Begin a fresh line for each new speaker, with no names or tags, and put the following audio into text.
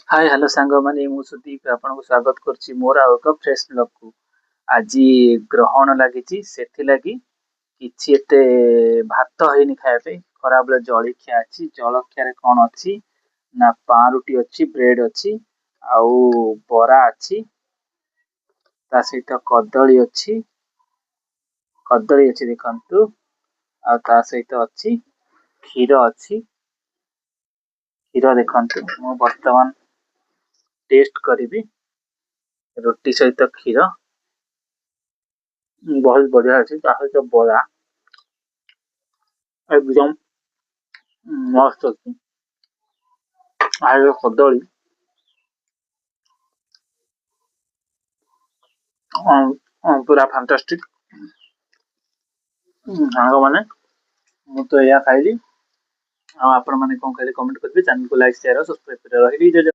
Hi hello सांग माने मु सुदीप आपन स्वागत करछि मोर आउ एक फ्रेश ब्लॉग को। आज ग्रहण लागिछि सेथि लागि किछि एते भात हैनी खाया पे खरा बेले जळखिया अछि जळखिया रे कोन अछि ना पारुटी अछि ब्रेड अछि आउ बरा अछि ता सहित कदली अछि देखंतु आ ता सहित अछि क्षीर देखंतु मु वर्तमान टेस्ट करिबी रोटी सहित क्षीर बहुत बढ़िया अछि ता सहित बरा एकदम मस्त अछि आरो कदली पूरा फैंटास्टिक सांग माने मु तो या खाइली आ आपण माने कोन खाइले कमेंट करबे चैनल को लाइक शेयर और सब्सक्राइब कर रहिबी।